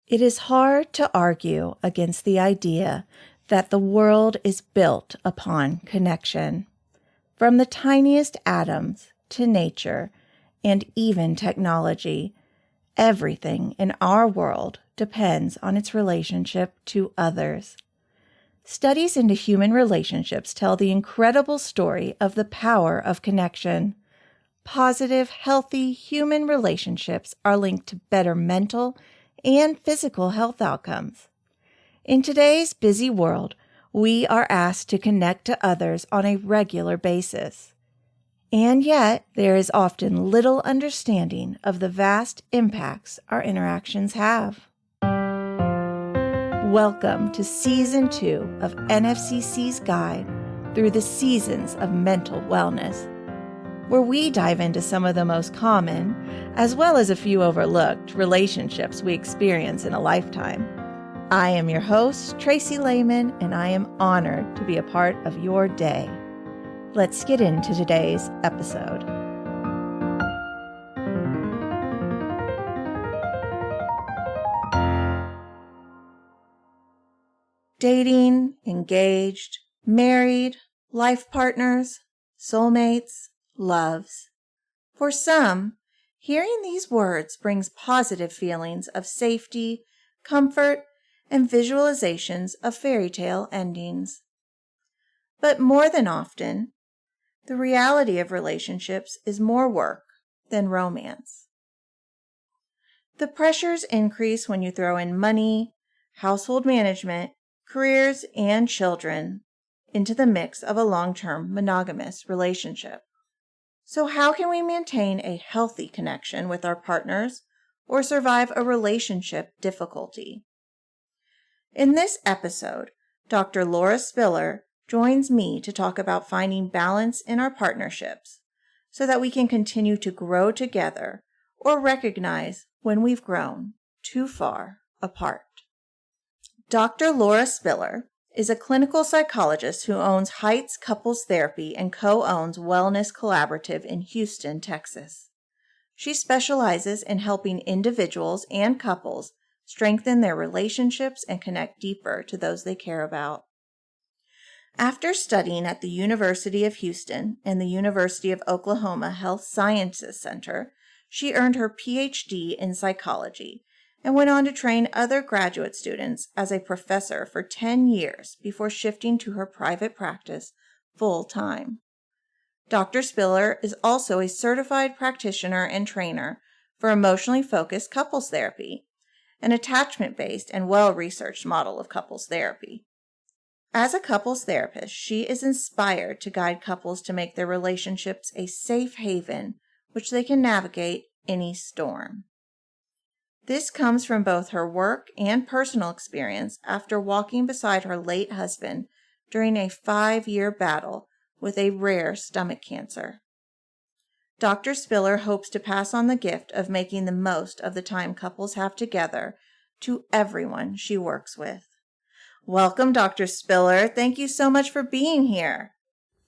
It is hard to argue against the idea that the world is built upon connection. From the tiniest atoms to nature and even technology, everything in our world depends on its relationship to others. Studies into human relationships tell the incredible story of the power of connection. Positive, healthy human relationships are linked to better mental and physical health outcomes. In today's busy world, we are asked to connect to others on a regular basis. And yet, there is often little understanding of the vast impacts our interactions have. Welcome to Season 2 of NFCC's Guide Through the Seasons of Mental Wellness, where we dive into some of the most common, as well as a few overlooked, relationships we experience in a lifetime. I am your host, Tracy Lehman, and I am honored to be a part of your day. Let's get into today's episode. Dating, engaged, married, life partners, soulmates, loves. For some, hearing these words brings positive feelings of safety, comfort, and visualizations of fairy tale endings. But more than often, the reality of relationships is more work than romance. The pressures increase when you throw in money, household management, careers, and children into the mix of a long-term monogamous relationship. So how can we maintain a healthy connection with our partners or survive a relationship difficulty? In this episode, Dr. Laura Spiller joins me to talk about finding balance in our partnerships so that we can continue to grow together or recognize when we've grown too far apart. Dr. Laura Spiller is a clinical psychologist who owns Heights Couples Therapy and co-owns Wellness Collaborative in Houston, Texas. She specializes in helping individuals and couples strengthen their relationships and connect deeper to those they care about. After studying at the University of Houston and the University of Oklahoma Health Sciences Center, she earned her PhD in psychology and went on to train other graduate students as a professor for 10 years before shifting to her private practice full-time. Dr. Spiller is also a certified practitioner and trainer for emotionally focused couples therapy, an attachment-based and well-researched model of couples therapy. As a couples therapist, she is inspired to guide couples to make their relationships a safe haven which they can navigate any storm. This comes from both her work and personal experience after walking beside her late husband during a 5-year battle with a rare stomach cancer. Dr. Spiller hopes to pass on the gift of making the most of the time couples have together to everyone she works with. Welcome, Dr. Spiller. Thank you so much for being here.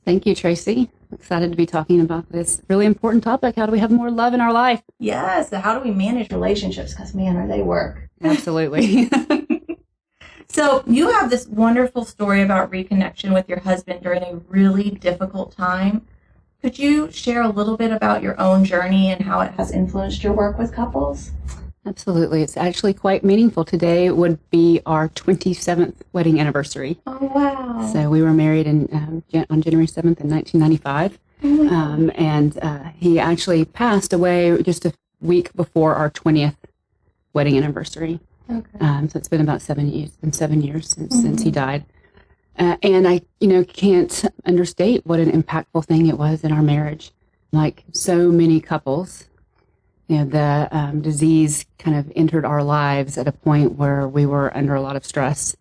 Thank you, Tracy. I'm excited to be talking about this really important topic. How do we have more love in our life? Yes, how do we manage relationships? Because, man, are they work. Absolutely. So you have this wonderful story about reconnection with your husband during a really difficult time. Could you share a little bit about your own journey and how it has influenced your work with couples? Absolutely. It's actually quite meaningful. Today would be our 27th wedding anniversary. Oh, wow. So we were married on January 7th in 1995. Oh, wow. He actually passed away just a week before our 20th wedding anniversary. Okay. So it's been about 7 years. It's been 7 years since he died. And I, can't understate what an impactful thing it was in our marriage. Like so many couples, the disease kind of entered our lives at a point where we were under a lot of stress,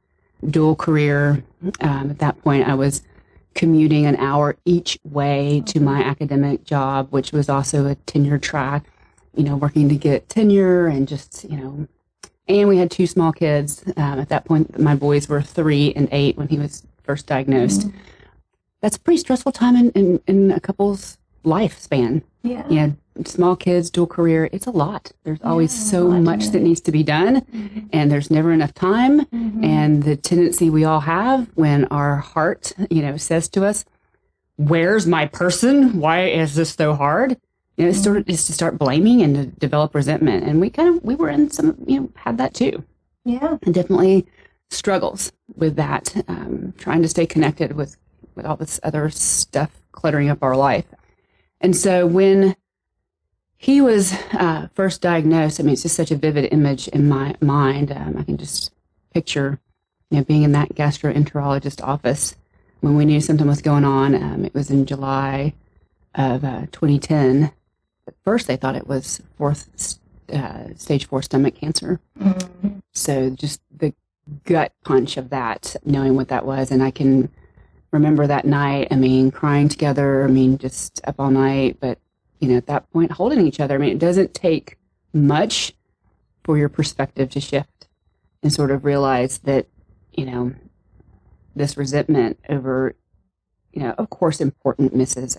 dual career. At that point, I was commuting an hour each way to my academic job, which was also a tenure track, working to get tenure and just, and we had 2 small kids. At that point, my boys were 3 and 8 when he was first diagnosed. Mm-hmm. That's a pretty stressful time in a couple's lifespan. Yeah. small kids, dual career, it's a lot. There's always so much that needs to be done, and there's never enough time. And the tendency we all have when our heart, says to us, where's my person? Why is this so hard? It's sort of just to start blaming and to develop resentment. And we were in some, had that too. Yeah. And definitely struggles with that, trying to stay connected with all this other stuff cluttering up our life. And so when he was first diagnosed, it's just such a vivid image in my mind. I can just picture, being in that gastroenterologist office when we knew something was going on. It was in July of 2010. At first, they thought it was stage 4 stomach cancer. So just the gut punch of that, knowing what that was. And I can remember that night, crying together, just up all night. But, at that point, holding each other. It doesn't take much for your perspective to shift and sort of realize that, this resentment over, of course, important misses.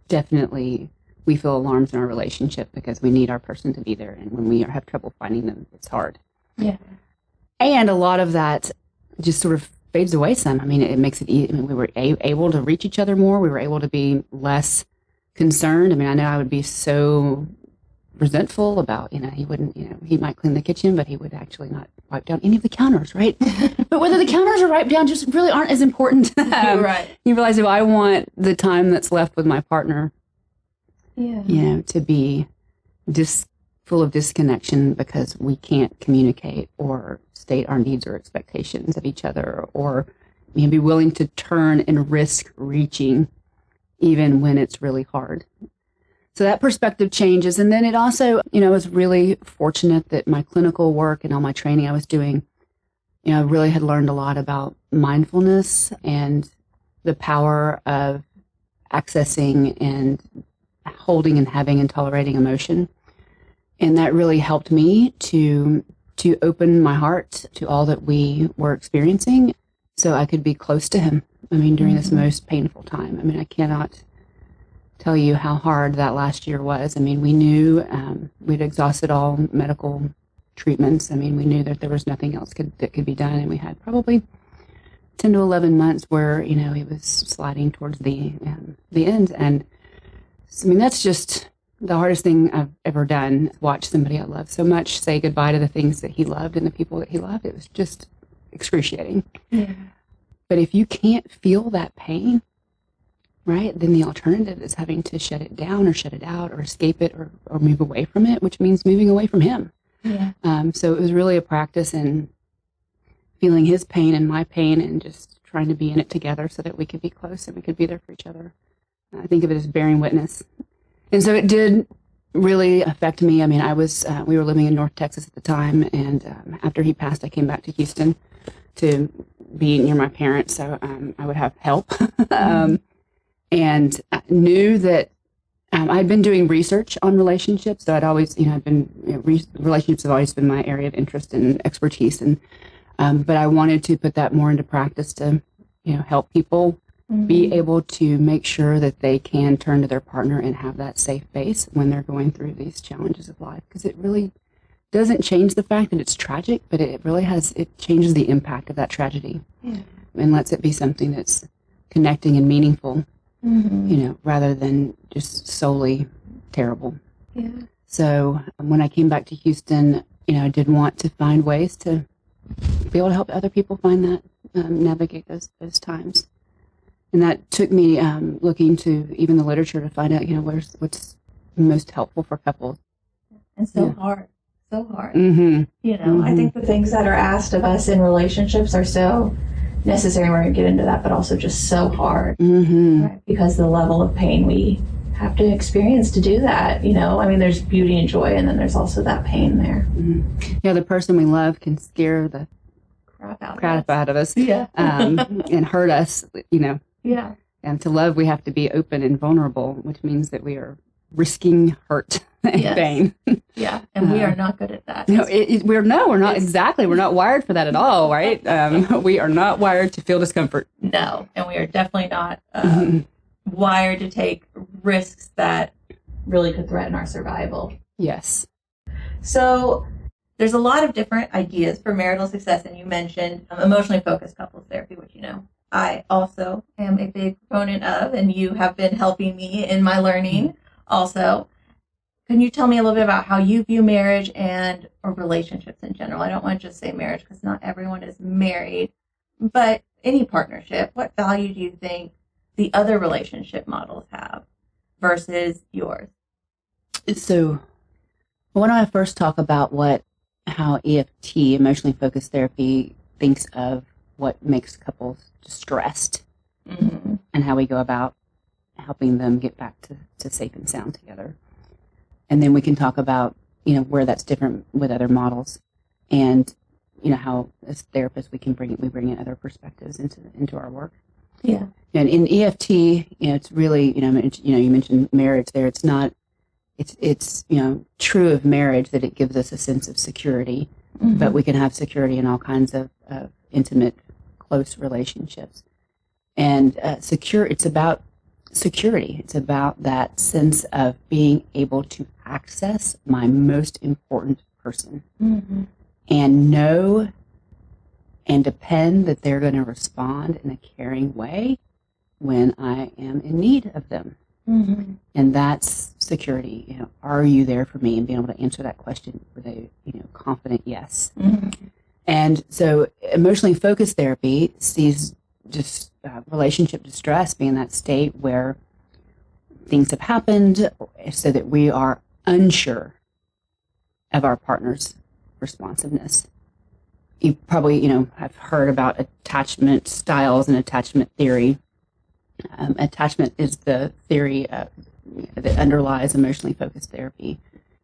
Definitely we feel alarms in our relationship because we need our person to be there. And when we have trouble finding them, it's hard. Yeah. And a lot of that just sort of fades away some. It makes it easy. We were able to reach each other more. We were able to be less concerned. I know I would be so resentful about, he wouldn't, he might clean the kitchen, but he would actually not wipe down any of the counters, right? But whether the counters are wiped down just really aren't as important. Right. You realize if I want the time that's left with my partner, to be full of disconnection because we can't communicate or state our needs or expectations of each other, or be willing to turn and risk reaching even when it's really hard. So that perspective changes. And then it also, I was really fortunate that my clinical work and all my training I was doing, I really had learned a lot about mindfulness and the power of accessing and holding and having and tolerating emotion. And that really helped me to open my heart to all that we were experiencing so I could be close to him. During this most painful time. I cannot tell you how hard that last year was. We knew we'd exhausted all medical treatments. We knew that there was nothing else that could be done. And we had probably 10 to 11 months where, he was sliding towards the end. And that's just the hardest thing I've ever done. Watch somebody I love so much say goodbye to the things that he loved and the people that he loved. It was just excruciating. Yeah. But if you can't feel that pain, right, then the alternative is having to shut it down or shut it out or escape it or move away from it, which means moving away from him. Yeah. So it was really a practice in feeling his pain and my pain and just trying to be in it together so that we could be close and we could be there for each other. I think of it as bearing witness. And so it did really affect me. We were living in North Texas at the time, and after he passed, I came back to Houston to be near my parents, so I would have help. And I knew that I'd been doing research on relationships, so I'd always, relationships have always been my area of interest and expertise, and but I wanted to put that more into practice to, help people be able to make sure that they can turn to their partner and have that safe base when they're going through these challenges of life, because it really doesn't change the fact that it's tragic, but it changes the impact of that tragedy and lets it be something that's connecting and meaningful, rather than just solely terrible. Yeah. So when I came back to Houston, I did want to find ways to be able to help other people find that, navigate those times. And that took me looking to even the literature to find out, what's most helpful for couples. And so hard. So hard. I think the things that are asked of us in relationships are so necessary. We're going to get into that, but also just so hard, right? Because the level of pain we have to experience to do that. There's beauty and joy, and then there's also that pain there. Yeah, the person we love can scare the crap out of us, and hurt us. Yeah. And to love, we have to be open and vulnerable, which means that we are risking hurt and pain. Yeah, and we are not good at that. We're not exactly. We're not wired for that at all, right? We are not wired to feel discomfort. No, and we are definitely not wired to take risks that really could threaten our survival. Yes. So there's a lot of different ideas for marital success, and you mentioned emotionally focused couples therapy, which, I also am a big proponent of, and you have been helping me in my learning also. Can you tell me a little bit about how you view marriage or relationships in general? I don't want to just say marriage because not everyone is married, but any partnership. What value do you think the other relationship models have versus yours? So when I first talk about how EFT, emotionally focused therapy, thinks of what makes couples distressed, and how we go about helping them get back to safe and sound together. And then we can talk about, where that's different with other models, and, how as therapists we bring in other perspectives into our work. Yeah. And in EFT, it's really, you mentioned marriage there. It's not, it's true of marriage that it gives us a sense of security, but we can have security in all kinds of intimate, close relationships. And it's about security. It's about that sense of being able to access my most important person and know and depend that they're going to respond in a caring way when I am in need of them. And that's security. Are you there for me? And being able to answer that question with a confident yes. And so emotionally focused therapy sees just relationship distress being that state where things have happened so that we are unsure of our partner's responsiveness. You probably, have heard about attachment styles and attachment theory. Attachment is the theory that underlies emotionally focused therapy.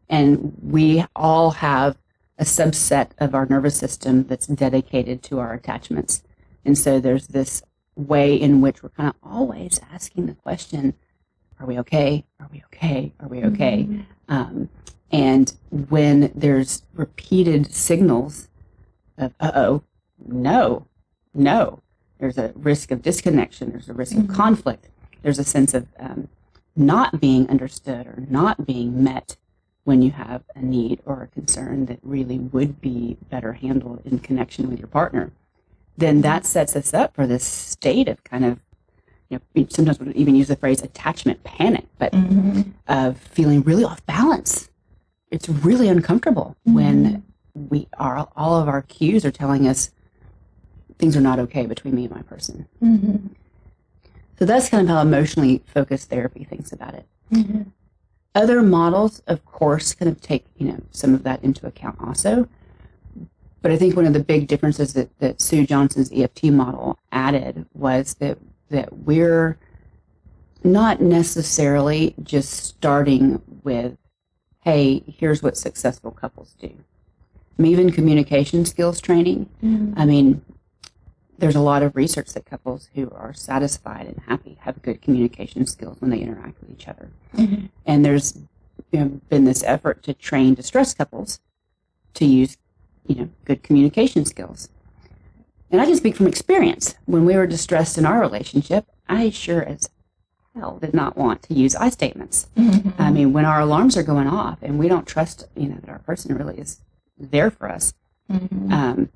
And we all have a subset of our nervous system that's dedicated to our attachments. And so there's this way in which we're kind of always asking the question, are we okay? Are we okay? Are we okay? And when there's repeated signals of, no, there's a risk of disconnection, there's a risk of conflict, there's a sense of not being understood or not being met when you have a need or a concern that really would be better handled in connection with your partner, then that sets us up for this state of kind of, sometimes we even use the phrase attachment panic, but of feeling really off balance. It's really uncomfortable when all of our cues are telling us things are not okay between me and my person. So that's kind of how emotionally focused therapy thinks about it. Other models, of course, kind of take, some of that into account also. But I think one of the big differences that Sue Johnson's EFT model added was that we're not necessarily just starting with, hey, here's what successful couples do. Even communication skills training. There's a lot of research that couples who are satisfied and happy have good communication skills when they interact with each other. And there's been this effort to train distressed couples to use good communication skills. And I can speak from experience. When we were distressed in our relationship, I sure as hell did not want to use I statements. When our alarms are going off and we don't trust, that our person really is there for us,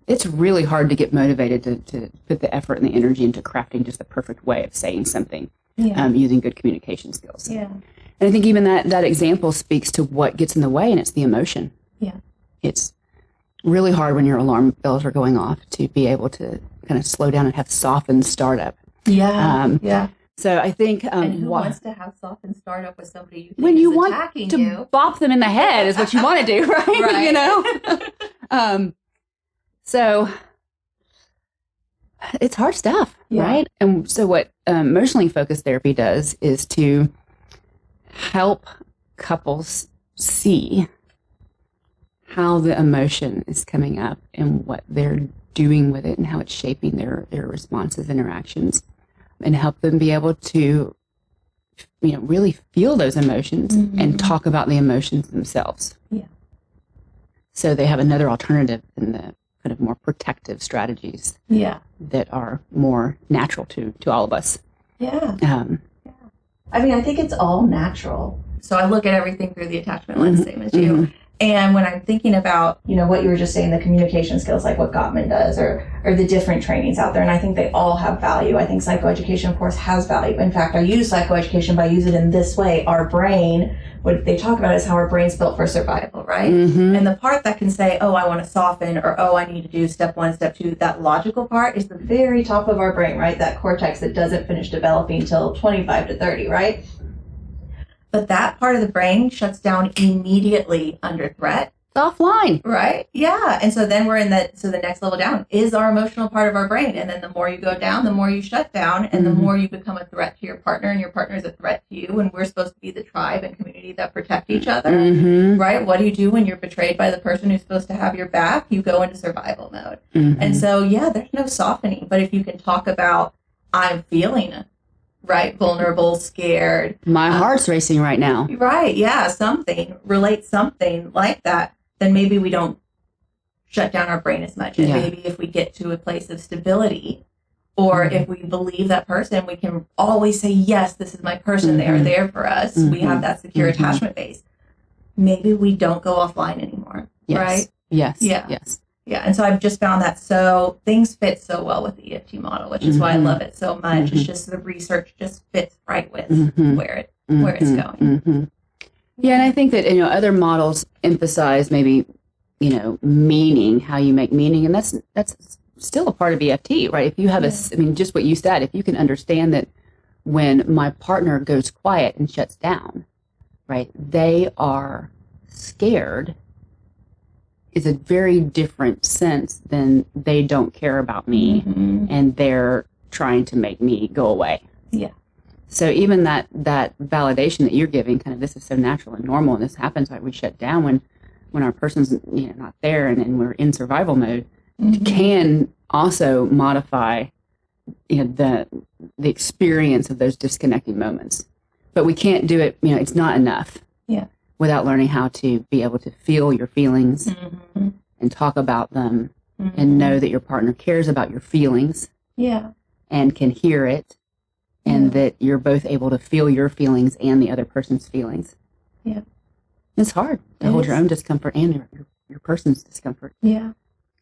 it's really hard to get motivated to put the effort and the energy into crafting just the perfect way of saying something using good communication skills. And I think even that example speaks to what gets in the way, and it's the emotion. It's really hard when your alarm bells are going off to be able to kind of slow down and have softened startup. So I think and who wants to have softened startup with somebody you think when you is want attacking to you? bop them in the head is what you want to do, right? So it's hard stuff, right? And so what emotionally focused therapy does is to help couples see how the emotion is coming up and what they're doing with it and how it's shaping their responses, interactions, and help them be able to, really feel those emotions and talk about the emotions themselves. So they have another alternative in the kind of more protective strategies that are more natural to all of us. I think it's all natural So I look at everything through the attachment lens, same as you. And when I'm thinking about, what you were just saying, the communication skills, like what Gottman does, or the different trainings out there, and I think they all have value. I think psychoeducation, of course, has value. In fact, I use psychoeducation, but I use it in this way. Our brain, what they talk about is how our brain's built for survival, right? And the part that can say, oh, I want to soften, or oh, I need to do step 1, step 2, that logical part is the very top of our brain, right? That cortex that doesn't finish developing until 25 to 30, right? But that part of the brain shuts down immediately under threat. It's offline. Right? Yeah. And so then we're in the next level down is our emotional part of our brain. And then the more you go down, the more you shut down, and the more you become a threat to your partner, and your partner is a threat to you. And we're supposed to be the tribe and community that protect each other. Right? What do you do when you're betrayed by the person who's supposed to have your back? You go into survival mode. And so, yeah, there's no softening. But if you can talk about, I'm feeling it. Right, vulnerable, scared. My heart's racing right now. Right, yeah, relate something like that, then maybe we don't shut down our brain as much. And maybe if we get to a place of stability, or if we believe that person, we can always say, yes, this is my person. They are there for us. We have that secure attachment base. Maybe we don't go offline anymore, right? Yes. Yeah. Yes. Yeah, and so I've just found that things fit so well with the EFT model, which is why I love it so much. It's just the research just fits right with where it's going. Yeah, and I think that other models emphasize maybe meaning, how you make meaning, and that's still a part of EFT, right? If you have just what you said, if you can understand that when my partner goes quiet and shuts down, right, they are scared, is a very different sense than they don't care about me and they're trying to make me go away. Yeah. So even that validation that you're giving, kind of this is so natural and normal, and this happens, like we shut down when our person's not there and we're in survival mode, can also modify the experience of those disconnecting moments. But we can't do it, it's not enough. Yeah. Without learning how to be able to feel your feelings and talk about them and know that your partner cares about your feelings and can hear it, and that you're both able to feel your feelings and the other person's feelings. Yeah. It's hard to hold your own discomfort and your person's discomfort. Yeah.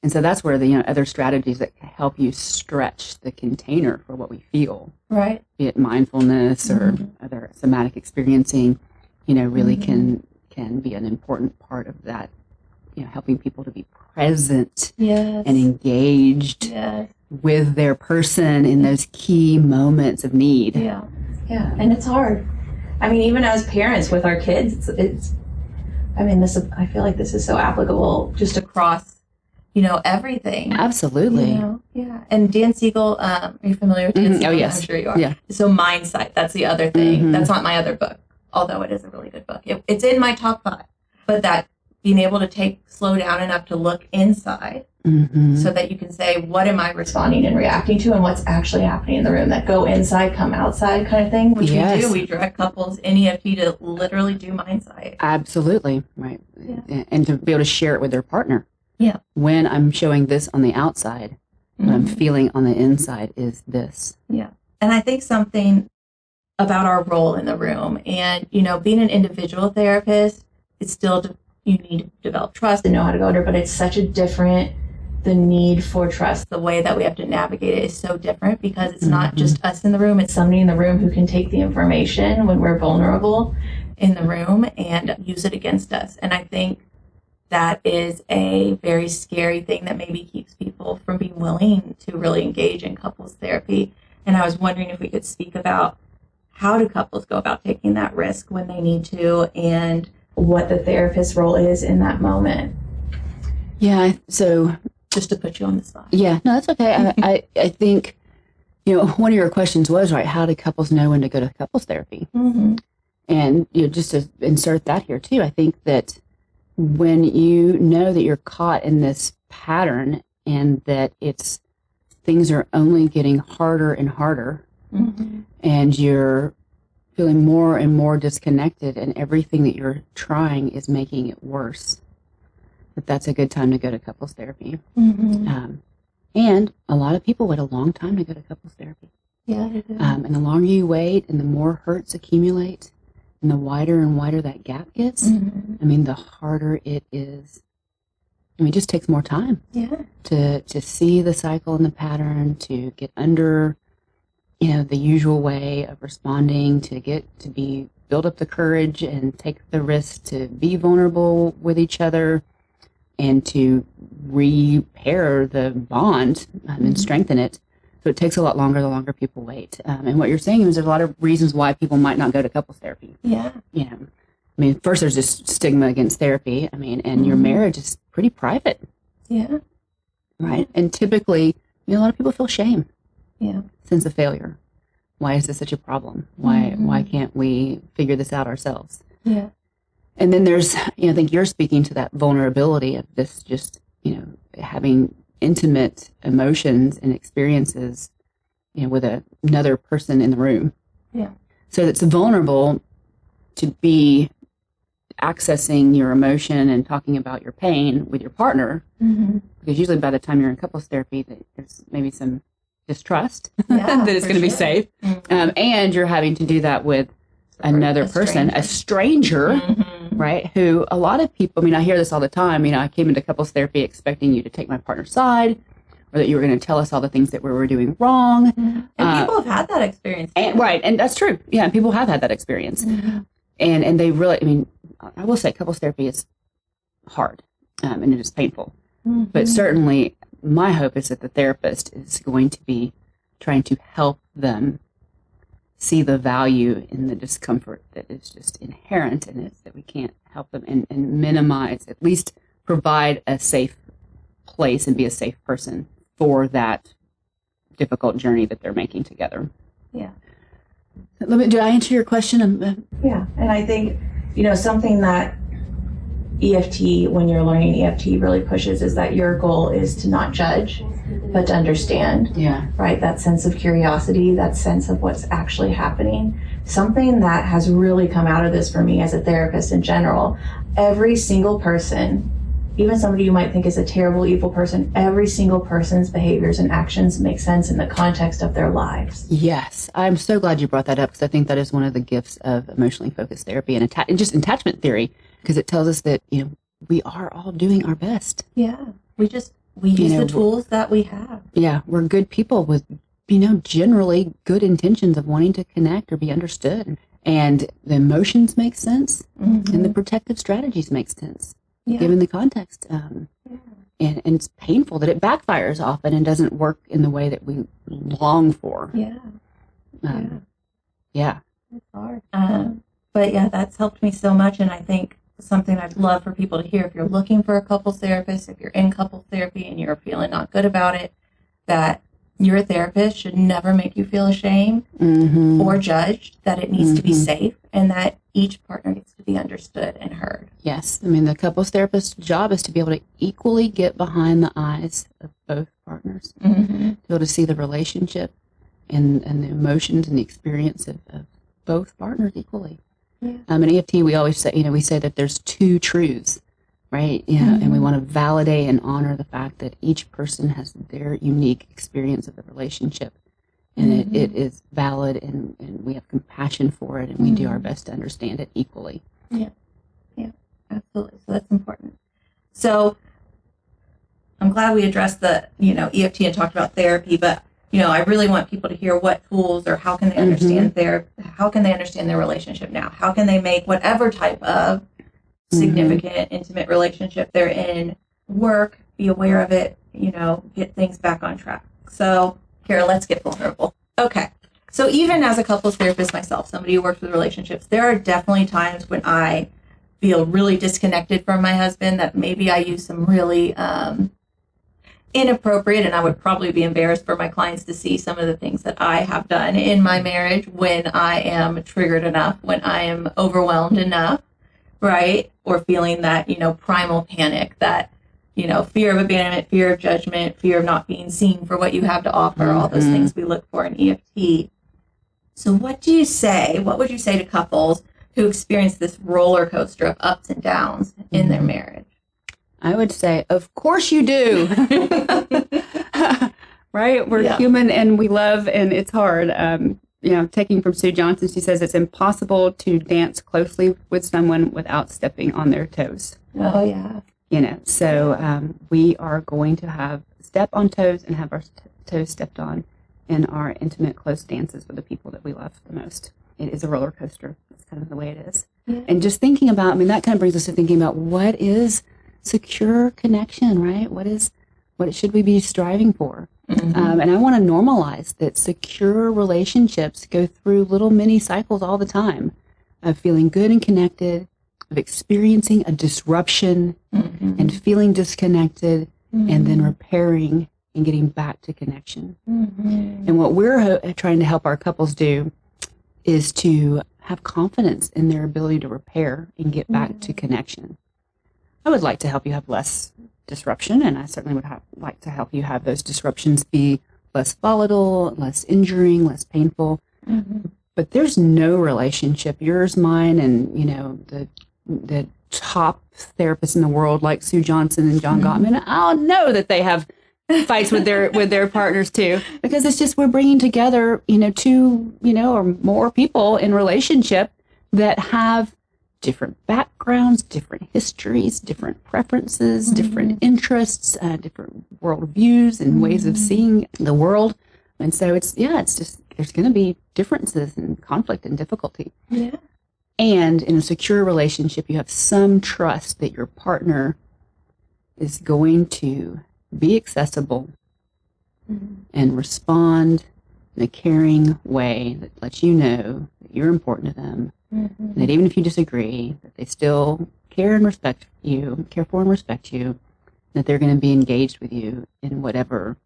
And so that's where the other strategies that can help you stretch the container for what we feel, right? Be it mindfulness or other somatic experiencing, really can be an important part of that, helping people to be present and engaged with their person in those key moments of need. Yeah. Yeah. And it's hard. I mean, even as parents with our kids, I feel like this is so applicable just across, everything. Absolutely. Yeah. And Dan Siegel, are you familiar with Dan Siegel? Oh, yes. I'm sure you are. Yeah. So Mindsight, that's the other thing. That's not my other book, although it is a really good book. It's in my top 5. But that being able to slow down enough to look inside so that you can say, what am I responding and reacting to, and what's actually happening in the room? That go inside, come outside kind of thing, which we do. We direct couples in EFT to literally do Mindsight. Absolutely. Right. Yeah. And to be able to share it with their partner. Yeah. When I'm showing this on the outside, what I'm feeling on the inside is this. Yeah. And I think something about our role in the room, and, being an individual therapist, it's still, you need to develop trust and know how to go there, but it's such a different, the need for trust, the way that we have to navigate it is so different, because it's not just us in the room, it's somebody in the room who can take the information when we're vulnerable in the room and use it against us. And I think that is a very scary thing that maybe keeps people from being willing to really engage in couples therapy. And I was wondering if we could speak about how do couples go about taking that risk when they need to, and what the therapist's role is in that moment. Yeah, so just to put you on the spot. Yeah, no, that's okay. I think, one of your questions was, right, how do couples know when to go to couples therapy? And, just to insert that here too, I think that when you know that you're caught in this pattern and that things are only getting harder and harder, and you're feeling more and more disconnected, and everything that you're trying is making it worse, that's a good time to go to couples therapy. And a lot of people wait a long time to go to couples therapy. Yeah, they do. And the longer you wait and the more hurts accumulate, And the wider and wider that gap gets, I mean, the harder it is. I mean, it just takes more time to see the cycle and the pattern, to get under, the usual way of responding, to build up the courage and take the risk to be vulnerable with each other and to repair the bond and strengthen it. So it takes a lot longer the longer people wait. And what you're saying is there's a lot of reasons why people might not go to couples therapy. Yeah. I mean, first there's this stigma against therapy. I mean, and your marriage is pretty private. Yeah. Right. And typically, a lot of people feel shame. Yeah. Sense of failure. Why is this such a problem? Why can't we figure this out ourselves? Yeah. And then there's, I think you're speaking to that vulnerability of this just, having intimate emotions and experiences, with another person in the room. Yeah. So it's vulnerable to be accessing your emotion and talking about your pain with your partner, because usually by the time you're in couples therapy, there's maybe some distrust that it's going to be safe, and you're having to do that with another person, a stranger, right? Who a lot of people, I mean, I hear this all the time. I came into couples therapy expecting you to take my partner's side, or that you were going to tell us all the things that we were doing wrong. And people have had that experience. And that's true. Yeah, people have had that experience. And they really, I mean, I will say couples therapy is hard, and it is painful. But certainly my hope is that the therapist is going to be trying to help them see the value in the discomfort that is just inherent in it, that we can't help them and minimize, at least provide a safe place and be a safe person for that difficult journey that they're making together. Yeah. Did I answer your question? Yeah. And I think, something that EFT, when you're learning EFT, really pushes is that your goal is to not judge, but to understand. Yeah. Right? That sense of curiosity, that sense of what's actually happening. Something that has really come out of this for me as a therapist in general, every single person, even somebody you might think is a terrible, evil person, every single person's behaviors and actions make sense in the context of their lives. Yes. I'm so glad you brought that up, because I think that is one of the gifts of emotionally focused therapy and just attachment theory, because it tells us that, we are all doing our best. Yeah. We use the tools that we have. Yeah. We're good people with, generally good intentions of wanting to connect or be understood. And the emotions make sense, and the protective strategies make sense. Yeah. Given the context. And it's painful that it backfires often and doesn't work in the way that we long for. Yeah. Yeah. It's hard. But yeah, that's helped me so much. And I think something I'd love for people to hear, if you're looking for a couples therapist, if you're in couples therapy and you're feeling not good about it, that your therapist should never make you feel ashamed or judged, that it needs to be safe, and that each partner gets to be understood and heard. Yes. I mean, the couples therapist's job is to be able to equally get behind the eyes of both partners, to be able to see the relationship and the emotions and the experience of both partners equally. Yeah. In EFT, we always say, we say that there's two truths, right? And we want to validate and honor the fact that each person has their unique experience of the relationship. And it is valid, and we have compassion for it, and we do our best to understand it equally. Yeah, absolutely. So that's important. So I'm glad we addressed the, EFT and talked about therapy, but, I really want people to hear what tools, or how can they understand how can they understand their relationship now? How can they make whatever type of significant, intimate relationship they're in work, be aware of it, get things back on track. So, Kara, let's get vulnerable. Okay. So even as a couples therapist myself, somebody who works with relationships, there are definitely times when I feel really disconnected from my husband, that maybe I use some really inappropriate, and I would probably be embarrassed for my clients to see some of the things that I have done in my marriage when I am triggered enough, when I am overwhelmed enough, right? Or feeling that, primal panic, that, fear of abandonment, fear of judgment, fear of not being seen for what you have to offer, all those things we look for in EFT. So what would you say to couples who experience this roller coaster of ups and downs in their marriage? I would say, of course you do. Right? We're human, and we love, and it's hard. taking from Sue Johnson, she says it's impossible to dance closely with someone without stepping on their toes. Oh, yeah. So we are going to step on toes and have our toes stepped on in our intimate, close dances with the people that we love the most. It is a roller coaster. That's kind of the way it is. Yeah. And just thinking about, that kind of brings us to thinking about what is secure connection, right? What should we be striving for? Mm-hmm. And I want to normalize that secure relationships go through little mini cycles all the time of feeling good and connected, of experiencing a disruption and feeling disconnected, and then repairing and getting back to connection. Mm-hmm. And what we're trying to help our couples do is to have confidence in their ability to repair and get back to connection. I would like to help you have less disruption, and I certainly would like to help you have those disruptions be less volatile, less injuring, less painful. Mm-hmm. But there's no relationship, yours, mine, and the top therapists in the world like Sue Johnson and John Gottman. I'll know that they have fights with their partners too, because it's just we're bringing together two or more people in relationship that have different backgrounds, different histories, different preferences, different interests, different worldviews and ways of seeing the world. And so it's just, there's going to be differences and conflict and difficulty. Yeah. And in a secure relationship, you have some trust that your partner is going to be accessible and respond in a caring way that lets you know that you're important to them. Mm-hmm. That even if you disagree, that they still care and respect you, care for and respect you, that they're going to be engaged with you in whatever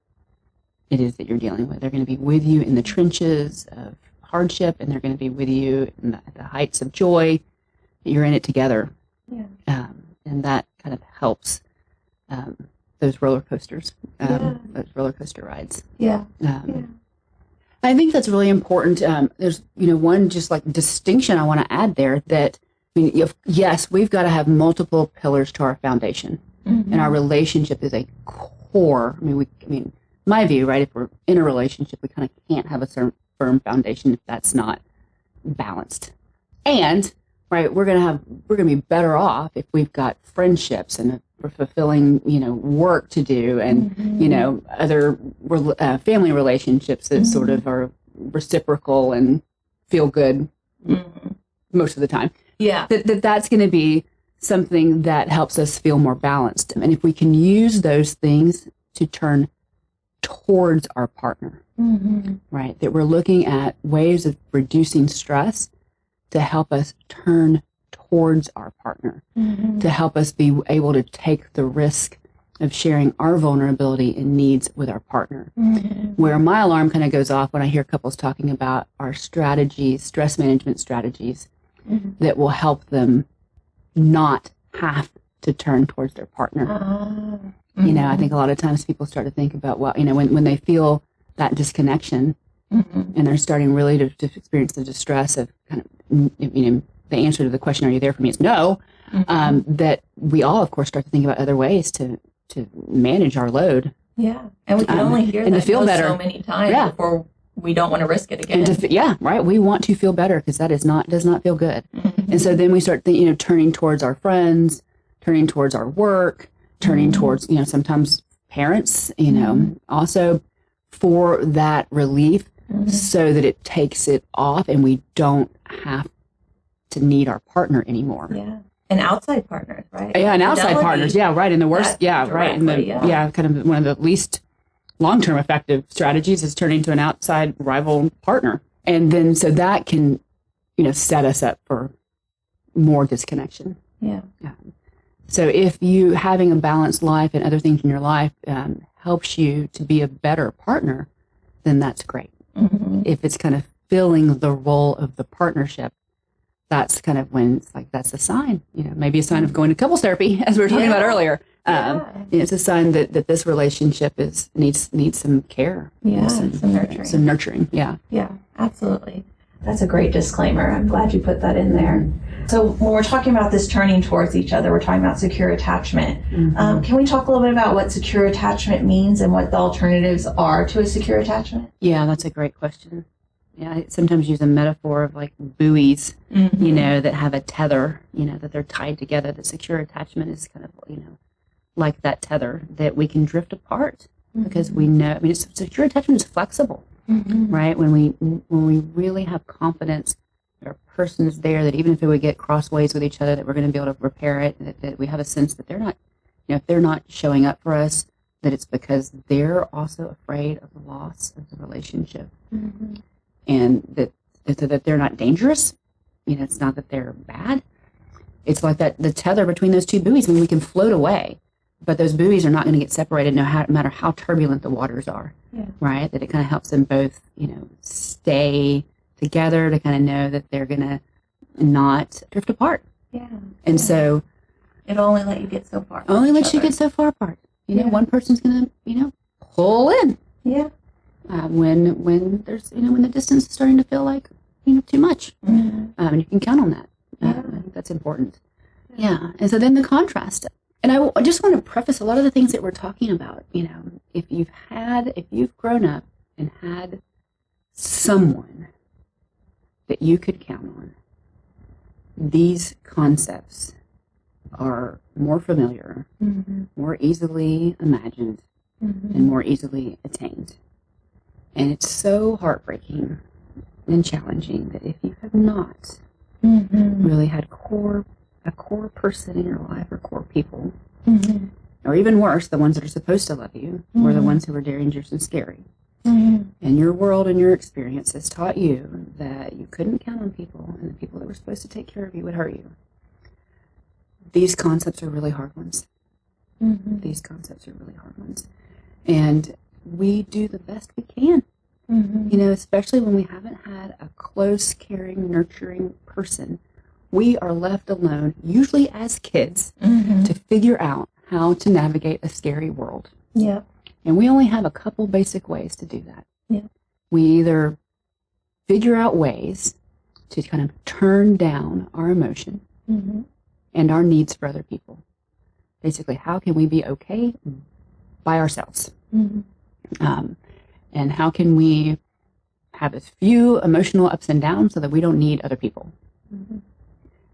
it is that you're dealing with. They're going to be with you in the trenches of hardship, and they're going to be with you in the heights of joy. You're in it together. Yeah. And that kind of helps those roller coasters, those roller coaster rides. Yeah. I think that's really important. There's, one just like distinction I want to add there that, yes, we've got to have multiple pillars to our foundation, and our relationship is a core. My view, right? If we're in a relationship, we kind of can't have a certain firm foundation if that's not balanced. And right, we're gonna be better off if we've got friendships and we're fulfilling, work to do, and other family relationships that sort of are reciprocal and feel good most of the time. Yeah, that's going to be something that helps us feel more balanced. And if we can use those things to turn towards our partner, right? That we're looking at ways of reducing stress to help us turn towards our partner, to help us be able to take the risk of sharing our vulnerability and needs with our partner. Where my alarm kind of goes off when I hear couples talking about our strategies, stress management strategies, that will help them not have to turn towards their partner. I think a lot of times people start to think about, when they feel that disconnection and they're starting really to experience the distress of kind of, the answer to the question, are you there for me, is no, that we all, of course, start to think about other ways to manage our load. Yeah. And we can only hear that to feel better so many times before we don't want to risk it again. Right. We want to feel better because that does not feel good. And so then we start turning towards our friends, turning towards our work, turning towards, sometimes parents, also for that relief so that it takes it off and we don't have to need our partner anymore. Yeah. And outside partners, right? Yeah, and outside partners. Yeah, right. And the worst, right. And kind of one of the least long-term effective strategies is turning to an outside rival partner. And then so that can, set us up for more disconnection. Yeah. So if you having a balanced life and other things in your life helps you to be a better partner, then that's great. If it's kind of filling the role of the partnership, that's kind of when it's like, that's a sign, maybe a sign of going to couples therapy, as we were talking about earlier. It's a sign that this relationship needs some care. Yeah, some nurturing. Some nurturing, yeah. Yeah, absolutely. That's a great disclaimer. I'm glad you put that in there. So when we're talking about this turning towards each other, we're talking about secure attachment. Can we talk a little bit about what secure attachment means and what the alternatives are to a secure attachment? Yeah, that's a great question. I sometimes use a metaphor of like buoys, that have a tether, that they're tied together. The secure attachment is kind of, like that tether that we can drift apart because we know, secure attachment is flexible, right? When we really have confidence that our person is there, that even if we get crossways with each other, that we're going to be able to repair it, that we have a sense that they're not, if they're not showing up for us, that it's because they're also afraid of the loss of the relationship. And that they're not dangerous. It's not that they're bad. It's like that, the tether between those two buoys. We can float away, but those buoys are not going to get separated no matter how turbulent the waters are, right? That it kind of helps them both, stay together, to kind of know that they're going to not drift apart. Yeah. And so... It'll only let you get so far. Only lets you get so far apart. One person's going to, pull in. Yeah. When there's, when the distance is starting to feel like, too much. And you can count on that. I think that's important. Yeah. And so then the contrast. And I just want to preface a lot of the things that we're talking about. If you've grown up and had someone that you could count on, these concepts are more familiar, more easily imagined, and more easily attained. And it's so heartbreaking and challenging that if you have not really had a core person in your life, or core people, or even worse, the ones that are supposed to love you, or the ones who are dangerous and scary, and your world and your experience has taught you that you couldn't count on people, and the people that were supposed to take care of you would hurt you. These concepts are really hard ones. These concepts are really hard ones. And we do the best we can, especially when we haven't had a close, caring, nurturing person. We are left alone, usually as kids, to figure out how to navigate a scary world. Yeah. And we only have a couple basic ways to do that. Yeah. We either figure out ways to kind of turn down our emotion and our needs for other people. Basically, how can we be okay by ourselves? And how can we have as few emotional ups and downs so that we don't need other people?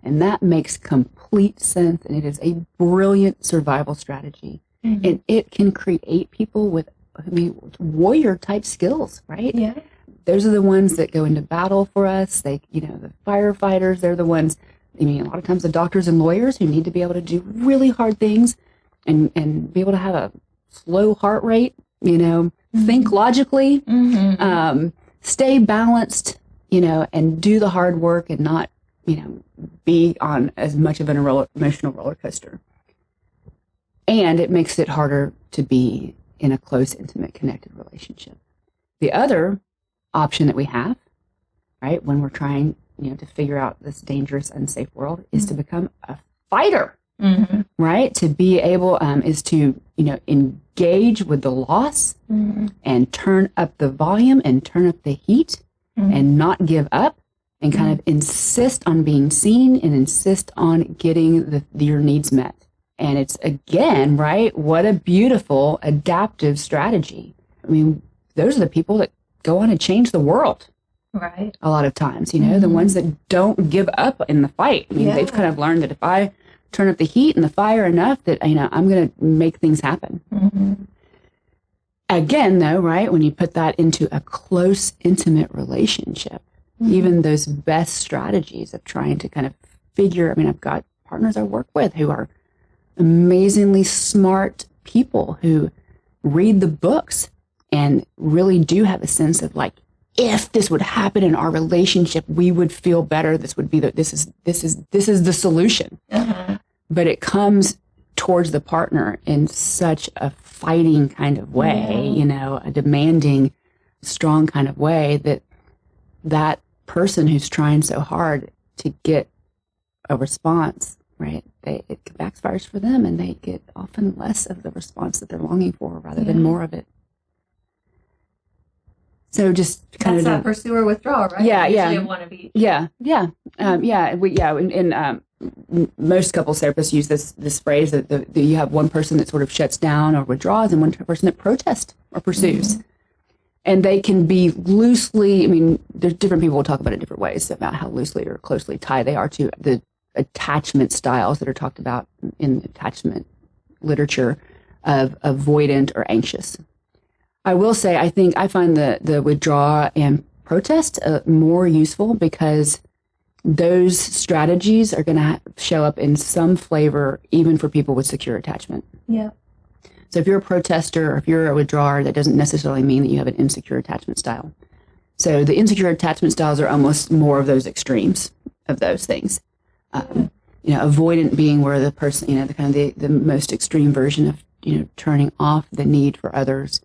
And that makes complete sense, and it is a brilliant survival strategy. And it can create people with warrior-type skills, right? Yeah. Those are the ones that go into battle for us. The firefighters, they're the ones... a lot of times the doctors and lawyers who need to be able to do really hard things and be able to have a slow heart rate, think logically, stay balanced, and do the hard work and not, be on as much of an emotional roller coaster. And it makes it harder to be in a close, intimate, connected relationship. The other option that we have, right, when we're trying to figure out this dangerous, unsafe world, is to become a fighter, right? To be able, is to, engage with the loss and turn up the volume and turn up the heat and not give up and kind of insist on being seen and insist on getting your needs met. And it's, again, right, what a beautiful adaptive strategy. Those are the people that go on and change the world. Right. A lot of times, the ones that don't give up in the fight. They've kind of learned that if I turn up the heat and the fire enough that, I'm going to make things happen. Again, though, right, when you put that into a close, intimate relationship, even those best strategies of trying to kind of figure, I've got partners I work with who are amazingly smart people who read the books and really do have a sense of like, if this would happen in our relationship, we would feel better. This would be this is the solution. But it comes towards the partner in such a fighting kind of way, a demanding, strong kind of way that person who's trying so hard to get a response, right? It backfires for them, and they get often less of the response that they're longing for rather than more of it. So just kind of that pursue or withdraw, right? Yeah. One of each. Most couples therapists use this phrase that you have one person that sort of shuts down or withdraws, and one person that protests or pursues. And they can be loosely, I mean, there's different people will talk about it different ways about how loosely or closely tied they are to the attachment styles that are talked about in attachment literature of avoidant or anxious. I will say, I find the withdraw and protest more useful because those strategies are going to show up in some flavor even for people with secure attachment. Yeah. So if you're a protester or if you're a withdrawer, that doesn't necessarily mean that you have an insecure attachment style. So the insecure attachment styles are almost more of those extremes of those things. Avoidant being where the person, the kind of the most extreme version of, turning off the need for others,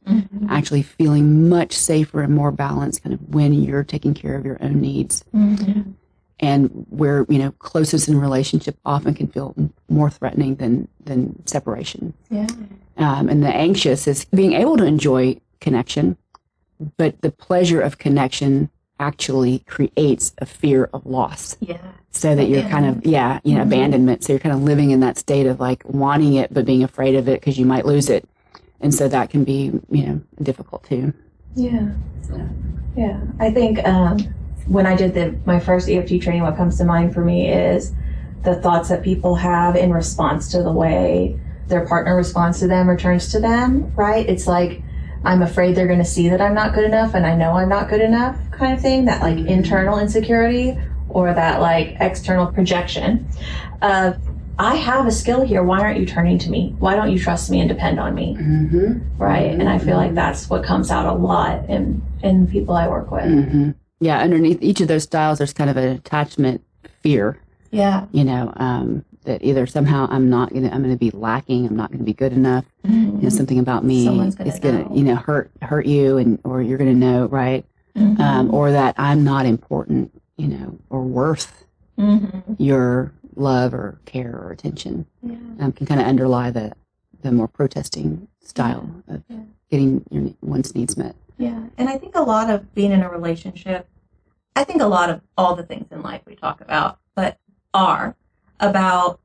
actually feeling much safer and more balanced kind of when you're taking care of your own needs. Mm-hmm. And where, closeness in relationship often can feel more threatening than separation. Yeah. And the anxious is being able to enjoy connection, but the pleasure of connection actually creates a fear of loss. Yeah. So that you're kind of, abandonment. So you're kind of living in that state of like wanting it, but being afraid of it because you might lose it. And so that can be, difficult too. Yeah. Yeah. I think when I did my first EFT training, what comes to mind for me is the thoughts that people have in response to the way their partner responds to them or turns to them, right? It's like, I'm afraid they're going to see that I'm not good enough and I know I'm not good enough kind of thing, that like internal insecurity or that like external projection of, I have a skill here. Why aren't you turning to me? Why don't you trust me and depend on me? Mm-hmm. Right. Mm-hmm. And I feel like that's what comes out a lot in people I work with. Mm-hmm. Yeah. Underneath each of those styles, there's kind of an attachment fear. Yeah. That either somehow I'm going to be lacking. I'm not going to be good enough. Mm-hmm. Something about me is going to, hurt you or you're going to know. Right. Mm-hmm. Or that I'm not important, or worth your love or care or attention. Yeah. Can kind of underlie the more protesting style of getting one's needs met. Yeah. And I think a lot of being in a relationship, I think a lot of all the things in life we talk about, but are about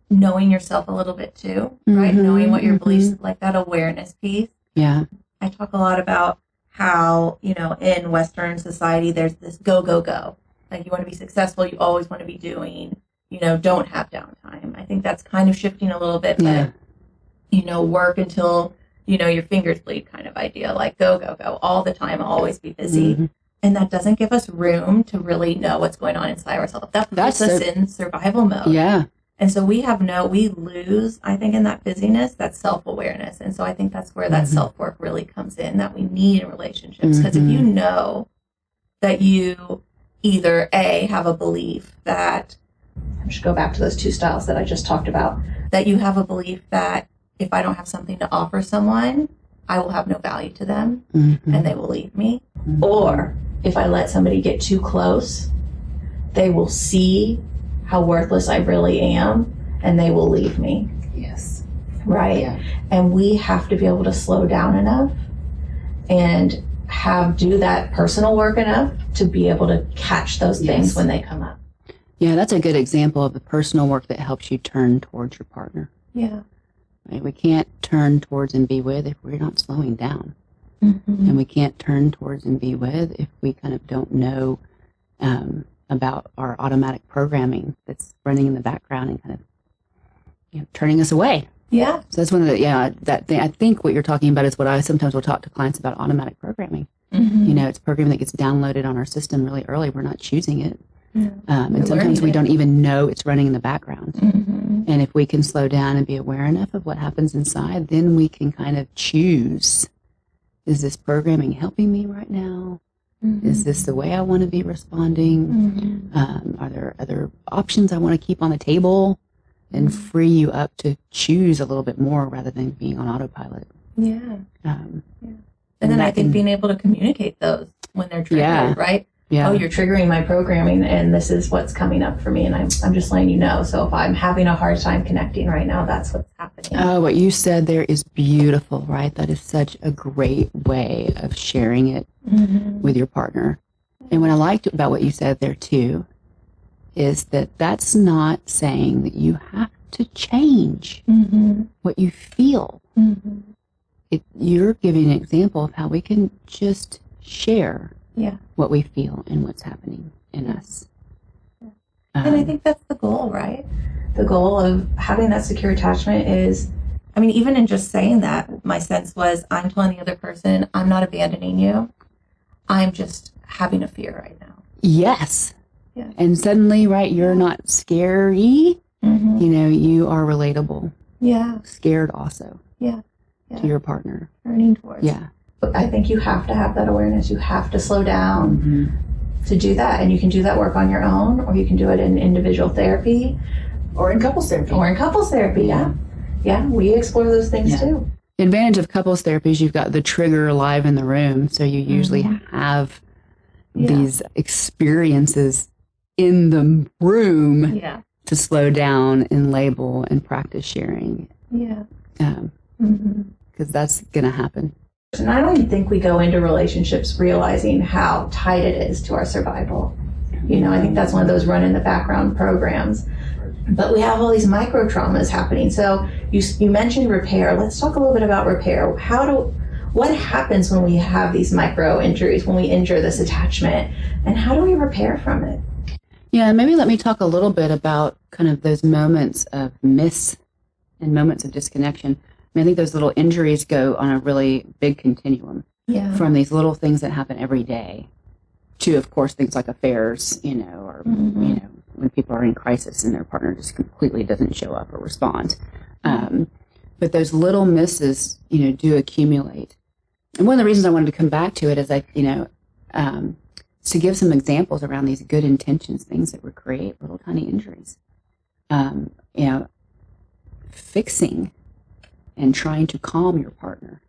knowing yourself a little bit too, right? Mm-hmm. Knowing what your beliefs, like that awareness piece. Yeah. I talk a lot about how, in Western society, there's this go, go, go. Like you want to be successful, you always want to be doing, don't have downtime. I think that's kind of shifting a little bit, but, work until, your fingers bleed kind of idea, like go, go, go all the time, always be busy. Mm-hmm. And that doesn't give us room to really know what's going on inside ourselves. That puts us in survival mode. Yeah. And so we lose, I think, in that busyness, that self-awareness. And so I think that's where that self-work really comes in, that we need in relationships. Because if you know that you either A, have a belief that, I should go back to those two styles that I just talked about, that you have a belief that if I don't have something to offer someone, I will have no value to them and they will leave me. Or if I let somebody get too close, they will see how worthless I really am and they will leave me. Yes. Right? Yeah. And we have to be able to slow down enough and do that personal work enough to be able to catch those things when they come up. Yeah, that's a good example of the personal work that helps you turn towards your partner. Yeah. Right? We can't turn towards and be with if we're not slowing down. Mm-hmm. And we can't turn towards and be with if we kind of don't know about our automatic programming that's running in the background and kind of turning us away. Yeah. So that's one of the, that thing. I think what you're talking about is what I sometimes will talk to clients about, automatic programming. Mm-hmm. It's programming that gets downloaded on our system really early. We're not choosing it. And sometimes we don't even know it's running in the background. Mm-hmm. And if we can slow down and be aware enough of what happens inside, then we can kind of choose, is this programming helping me right now? Mm-hmm. Is this the way I want to be responding? Mm-hmm. Are there other options I want to keep on the table? And free you up to choose a little bit more rather than being on autopilot. Yeah. And then I think being able to communicate those when they're triggered, right? Yeah. Oh, you're triggering my programming and this is what's coming up for me and I'm just letting you know. So if I'm having a hard time connecting right now, that's what's happening. Oh, what you said there is beautiful, right? That is such a great way of sharing it with your partner. And what I liked about what you said there too is that that's not saying that you have to change what you feel. you're giving an example of how we can just share what we feel and what's happening in us. And I think that's the goal, right? The goal of having that secure attachment is, I mean, even in just saying that, my sense was I'm telling the other person, I'm not abandoning you. I'm just having a fear right now. Yes. Yeah. And suddenly, right, you're not scary. Mm-hmm. You know, you are relatable. Yeah. Scared also. Yeah. To your partner. Turning towards. Yeah. But I think you have to have that awareness. You have to slow down to do that. And you can do that work on your own, or you can do it in individual therapy. Or in couples therapy. Yeah. Yeah, we explore those things too. The advantage of couples therapy is you've got the trigger live in the room. So you usually have these experiences in the room to slow down and label and practice sharing. Yeah. Because that's going to happen. And I don't even think we go into relationships realizing how tied it is to our survival. You know, I think that's one of those run in the background programs. But we have all these micro traumas happening. So you mentioned repair. Let's talk a little bit about repair. What happens when we have these micro injuries, when we injure this attachment, and how do we repair from it? Yeah, maybe let me talk a little bit about kind of those moments of miss and moments of disconnection. I mean, I think those little injuries go on a really big continuum from these little things that happen every day to, of course, things like affairs, you know, or, you know, when people are in crisis and their partner just completely doesn't show up or respond. But those little misses, you know, do accumulate. And one of the reasons I wanted to come back to it is, to give some examples around these good intentions, things that would create little tiny injuries. You know, fixing and trying to calm your partner,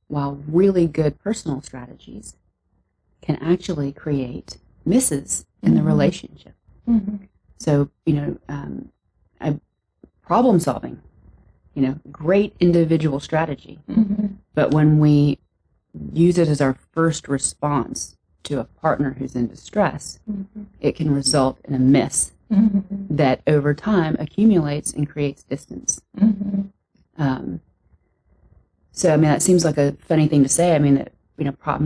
while really good personal strategies can actually create misses in the relationship. So, you know, problem solving, you know, great individual strategy. But when we use it as our first response to a partner who's in distress, it can result in a miss that over time accumulates and creates distance. So, I mean, that seems like a funny thing to say. I mean, that, you know, I'm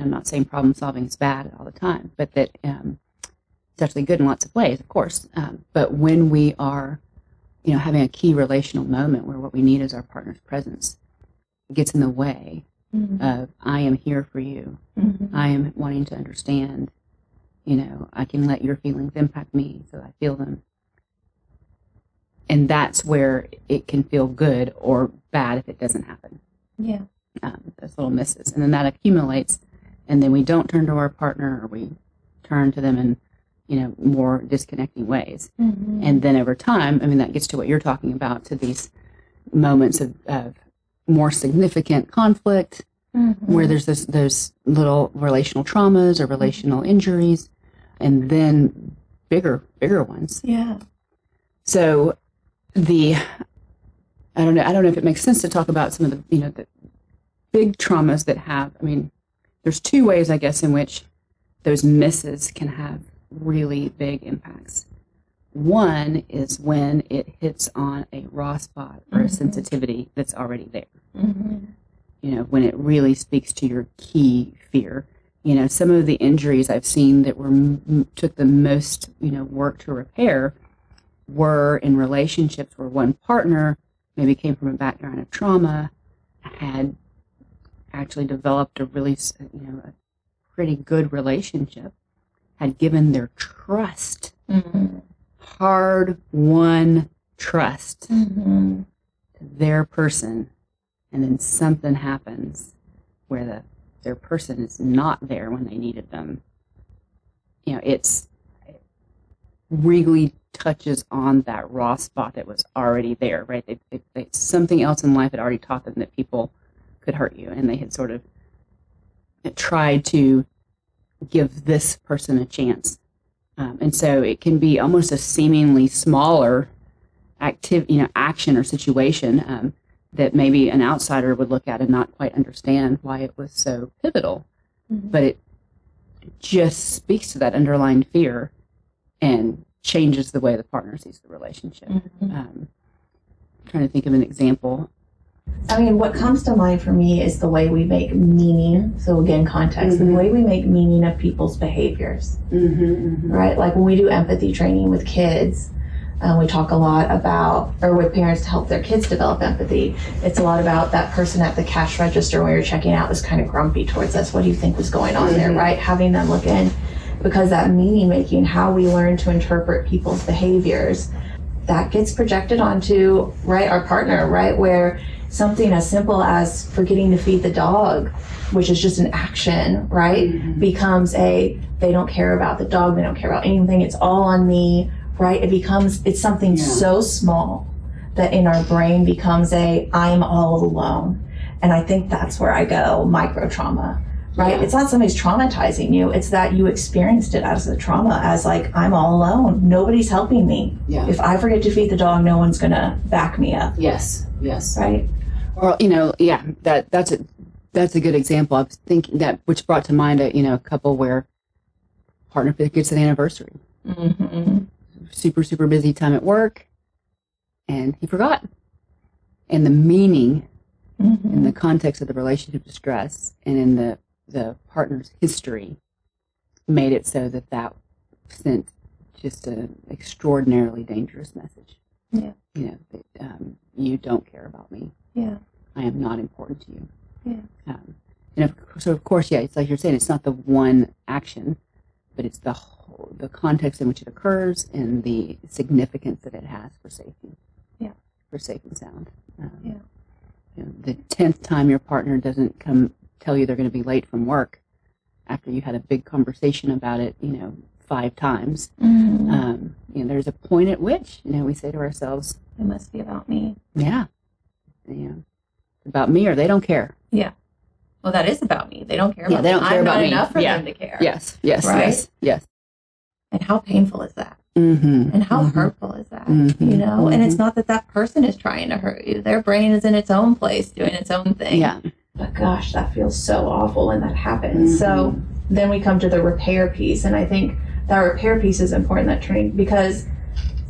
not saying problem solving is bad all the time, but that it's actually good in lots of ways, of course. But when we are, you know, having a key relational moment where what we need is our partner's presence, it gets in the way of, I am here for you. I am wanting to understand, you know, I can let your feelings impact me so I feel them. And that's where it can feel good or bad if it doesn't happen. Yeah. Those little misses. And then that accumulates, and then we don't turn to our partner, or we turn to them in, you know, more disconnecting ways. And then over time, I mean, that gets to what you're talking about, to these moments of more significant conflict, where there's those little relational traumas or relational injuries, and then bigger ones. Yeah. So I don't know if it makes sense to talk about some of the, you know, the big traumas that have, I mean, there's two ways, I guess, in which those misses can have really big impacts. One is when it hits on a raw spot or a sensitivity that's already there. You know, when it really speaks to your key fear. You know, some of the injuries I've seen that took the most, you know, work to repair were in relationships where one partner maybe came from a background of trauma, had actually developed a really, you know, a pretty good relationship, had given their trust, hard-won trust to their person, and then something happens where their person is not there when they needed them. You know, it really touches on that raw spot that was already there, right? Something else in life had already taught them that people could hurt you, and they had sort of tried to give this person a chance. And so it can be almost a seemingly smaller action or situation that maybe an outsider would look at and not quite understand why it was so pivotal. But it just speaks to that underlying fear and changes the way the partner sees the relationship. I'm trying to think of an example. I mean, what comes to mind for me is the way we make meaning. So again, context, the way we make meaning of people's behaviors, right? Like when we do empathy training with kids, we talk a lot about, or with parents to help their kids develop empathy. It's a lot about that person at the cash register when you're checking out was kind of grumpy towards us. What do you think was going on there, right? Having them look in, because that meaning making, how we learn to interpret people's behaviors, that gets projected onto, right, our partner, right? Where something as simple as forgetting to feed the dog, which is just an action, right, becomes they don't care about the dog, they don't care about anything, it's all on me, right? It's something so small that in our brain becomes I'm all alone. And I think that's where I go, micro trauma, right? It's not somebody's traumatizing you, it's that you experienced it as a trauma, as like, I'm all alone, nobody's helping me. If I forget to feed the dog, no one's gonna back me up. Yes. Right? Or, that's a good example. I was thinking that, which brought to mind a couple where partner gets an anniversary. Super, super busy time at work, and he forgot. And the meaning in the context of the relationship distress and in the partner's history made it so that sent just an extraordinarily dangerous message. You don't care about me. I am not important to you. And of course, it's like you're saying, it's not the one action, but it's the context in which it occurs and the significance that it has for safety. For safe and sound. The 10th time your partner doesn't come tell you they're going to be late from work after you had a big conversation about it, 5 times. There's a point at which, we say to ourselves, it must be about me. About me, or they don't care. Well, that is about me. They don't care about they don't me. care I'm about not me. enough for them to care. Yes. Right? Yes. And how painful is that? And how hurtful is that? And it's not that person is trying to hurt you. Their brain is in its own place doing its own thing. But gosh, that feels so awful when that happens. So then we come to the repair piece. And I think that repair piece is important, that training, because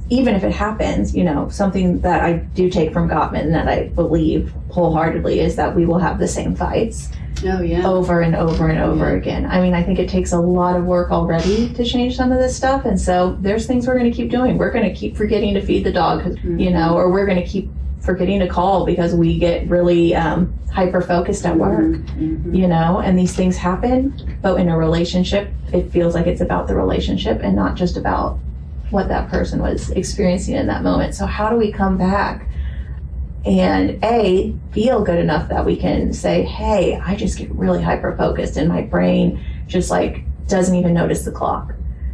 even if it happens, something that I do take from Gottman that I believe wholeheartedly is that we will have the same fights. Over and over and over again. I mean, I think it takes a lot of work already to change some of this stuff. And so there's things we're going to keep doing. We're going to keep forgetting to feed the dog, or we're going to keep forgetting to call because we get really hyper-focused at work, and these things happen. But in a relationship, it feels like it's about the relationship and not just about what that person was experiencing in that moment. So how do we come back and feel good enough that we can say, hey, I just get really hyper-focused and my brain just like doesn't even notice the clock,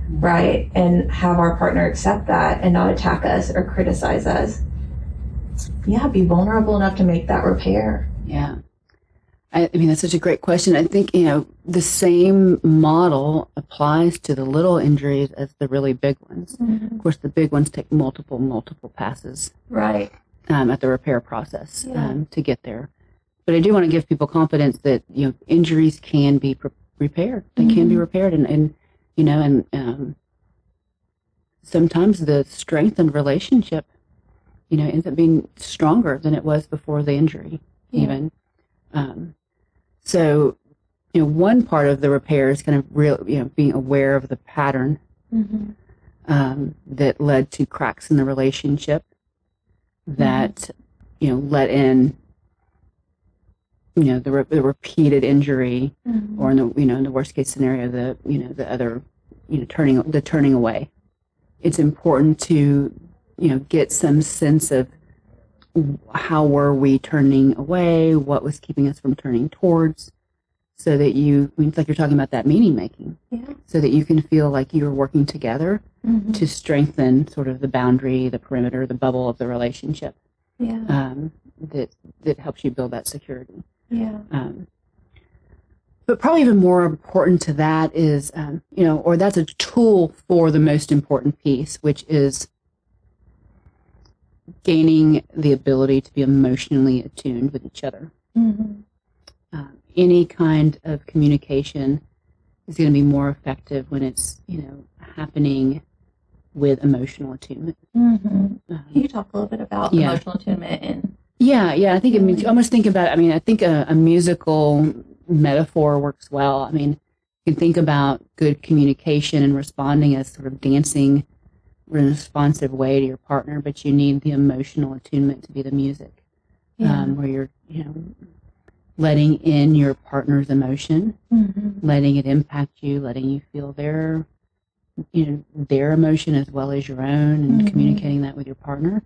right? And have our partner accept that and not attack us or criticize us. Be vulnerable enough to make that repair. I mean, that's such a great question. I think, the same model applies to the little injuries as the really big ones. Of course, the big ones take multiple passes. Right. At the repair process to get there. But I do want to give people confidence that, injuries can be repaired. They can be repaired. And sometimes the strengthened relationship, ends up being stronger than it was before the injury even. So, one part of the repair is kind of being aware of the pattern that led to cracks in the relationship that, let in, the repeated injury or in the worst case scenario, the other, turning away. It's important to, get some sense of how were we turning away, what was keeping us from turning towards, so that it's like you're talking about that meaning making, so that you can feel like you're working together to strengthen sort of the boundary, the perimeter, the bubble of the relationship that helps you build that security. But probably even more important to that is, or that's a tool for the most important piece, which is gaining the ability to be emotionally attuned with each other. Any kind of communication is going to be more effective when it's, happening with emotional attunement. Can you talk a little bit about emotional attunement and Yeah. I think almost think about it. I mean, I think a musical metaphor works well. I mean, you can think about good communication and responding as sort of dancing in a responsive way to your partner, but you need the emotional attunement to be the music, where you're, letting in your partner's emotion, letting it impact you, letting you feel their emotion as well as your own, and communicating that with your partner,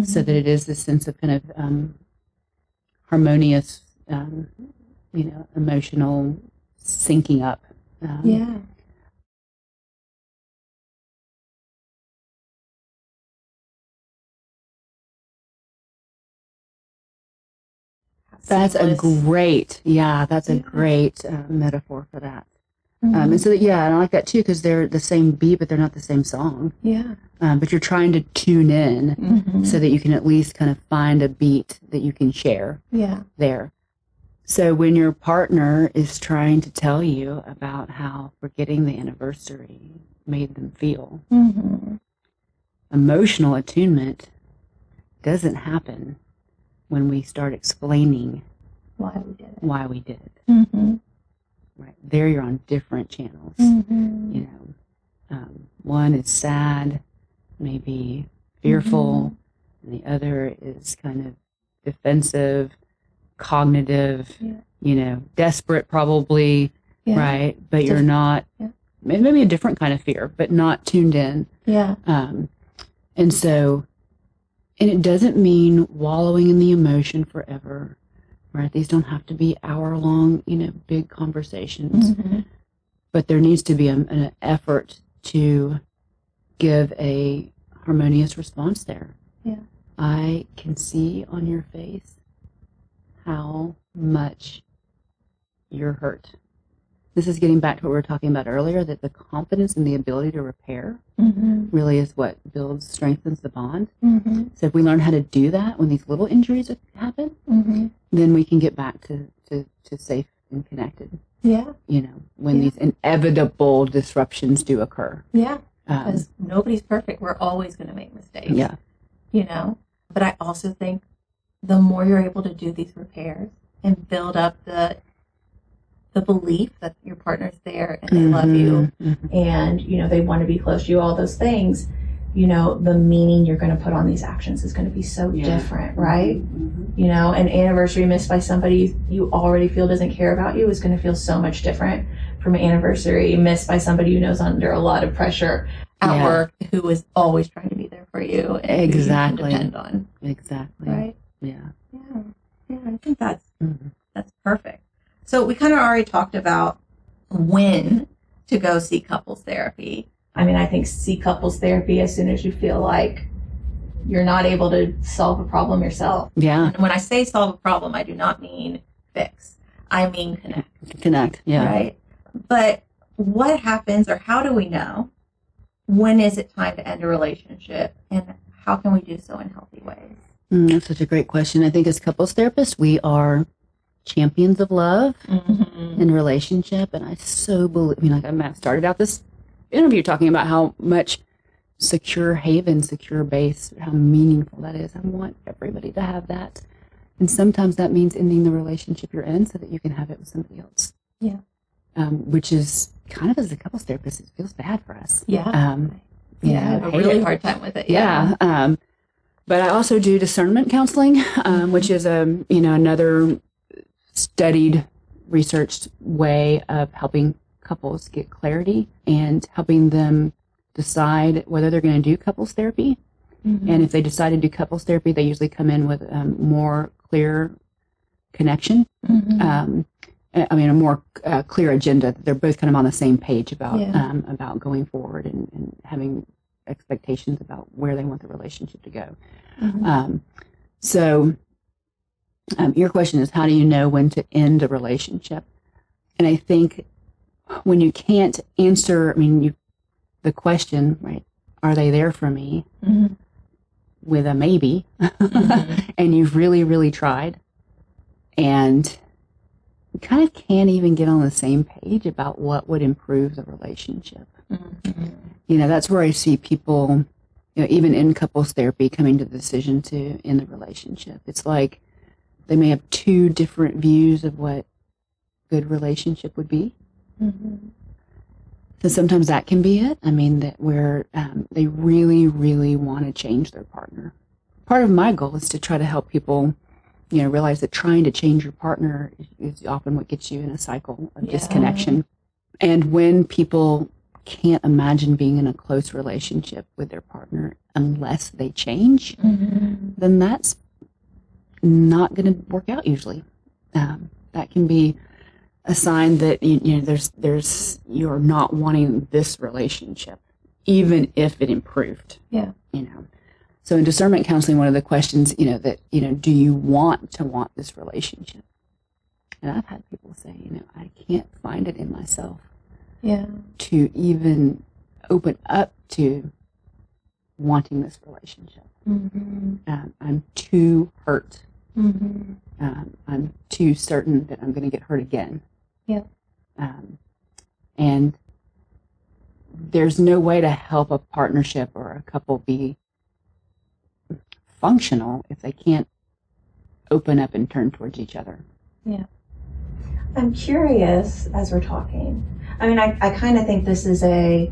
so that it is this sense of kind of harmonious, emotional syncing up. That's a great, metaphor for that. And so and I like that too, because they're the same beat, but they're not the same song. Yeah. But you're trying to tune in so that you can at least kind of find a beat that you can share there. So when your partner is trying to tell you about how forgetting the anniversary made them feel, emotional attunement doesn't happen when we start explaining why we did it. Right there, you're on different channels. One is sad, maybe fearful, and the other is kind of defensive, cognitive, desperate probably, right? But you're not, maybe a different kind of fear, but not tuned in. And so, and it doesn't mean wallowing in the emotion forever, right? These don't have to be hour-long, big conversations. But there needs to be an effort to give a harmonious response there. I can see on your face how much you're hurt. This is getting back to what we were talking about earlier, that the confidence and the ability to repair really is what builds, strengthens the bond. So if we learn how to do that when these little injuries happen, then we can get back to safe and connected. When these inevitable disruptions do occur. Because nobody's perfect. We're always going to make mistakes. But I also think the more you're able to do these repairs and build up the belief that your partner's there and they love you and, they want to be close to you, all those things, the meaning you're going to put on these actions is going to be so different, right? An anniversary missed by somebody you already feel doesn't care about you is going to feel so much different from an anniversary missed by somebody who knows under a lot of pressure at work, who is always trying to be there for you and who you can depend on. Right? I think that's perfect. So we kind of already talked about when to go see couples therapy. I mean, I think see couples therapy as soon as you feel like you're not able to solve a problem yourself. And when I say solve a problem, I do not mean fix. I mean connect. Right? But what happens, or how do we know when is it time to end a relationship, and how can we do so in healthy ways? That's such a great question. I think as couples therapists, we are champions of love in relationship, and I so believe. I started out this interview talking about how much secure haven, secure base, how meaningful that is. I want everybody to have that, and sometimes that means ending the relationship you're in so that you can have it with somebody else. Which is kind of, as a couples therapist, it feels bad for us. I have a really hard time with it. But I also do discernment counseling, which is another studied, researched way of helping couples get clarity and helping them decide whether they're going to do couples therapy. And if they decide to do couples therapy, they usually come in with more clear connection. A more clear agenda. They're both kind of on the same page about going forward and having expectations about where they want the relationship to go. So your question is, how do you know when to end a relationship? And I think when you can't answer, the question, right, are they there for me, with a maybe, and you've really, really tried, and you kind of can't even get on the same page about what would improve the relationship. That's where I see people even in couples therapy, coming to the decision to end the relationship. It's like they may have two different views of what good relationship would be. Mm-hmm. So sometimes that can be it. I mean, that where they really, really want to change their partner. Part of my goal is to try to help people, realize that trying to change your partner is often what gets you in a cycle of disconnection. And when people can't imagine being in a close relationship with their partner unless they change, then that's not going to work out usually. That can be a sign that there's you're not wanting this relationship, even if it improved. Yeah. So in discernment counseling, one of the questions, do you want this relationship? And I've had people say, I can't find it in myself. Yeah. To even open up to wanting this relationship. Mm-hmm. I'm too hurt. Mm-hmm. I'm too certain that I'm going to get hurt again. Yeah. And there's no way to help a partnership or a couple be functional if they can't open up and turn towards each other. Yeah. I'm curious as we're talking. I mean, I kind of think this is it's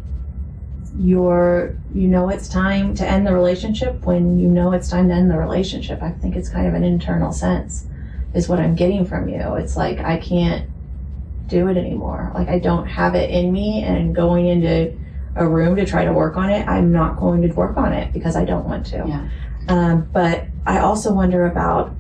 time to end the relationship when it's time to end the relationship. I think it's kind of an internal sense is what I'm getting from you. It's like, I can't do it anymore. Like, I don't have it in me, and going into a room to try to work on it, I'm not going to work on it because I don't want to. Yeah. But I also wonder about,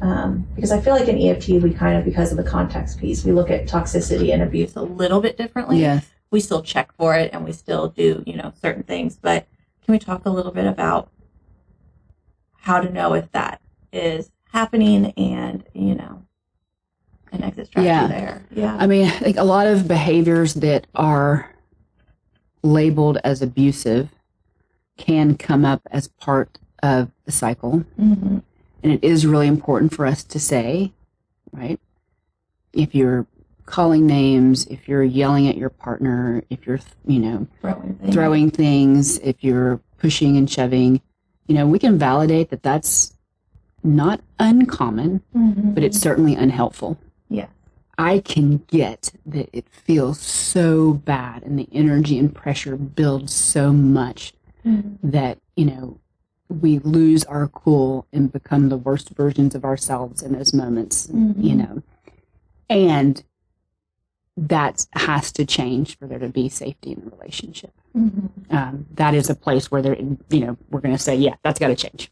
because I feel like in EFT, we kind of, because of the context piece, we look at toxicity and abuse a little bit differently. Yes. We still check for it and we still do, certain things. But can we talk a little bit about how to know if that is happening and, an exit strategy there? Yeah. I mean, I think a lot of behaviors that are labeled as abusive can come up as part of the cycle. Mm-hmm. And it is really important for us to say, right, if you're calling names, if you're yelling at your partner, if you're, throwing things, if you're pushing and shoving, we can validate that that's not uncommon, but it's certainly unhelpful. Yeah. I can get that it feels so bad and the energy and pressure builds so much that, we lose our cool and become the worst versions of ourselves in those moments, and that has to change for there to be safety in the relationship. Mm-hmm. That is a place where we're going to say, yeah, that's got to change.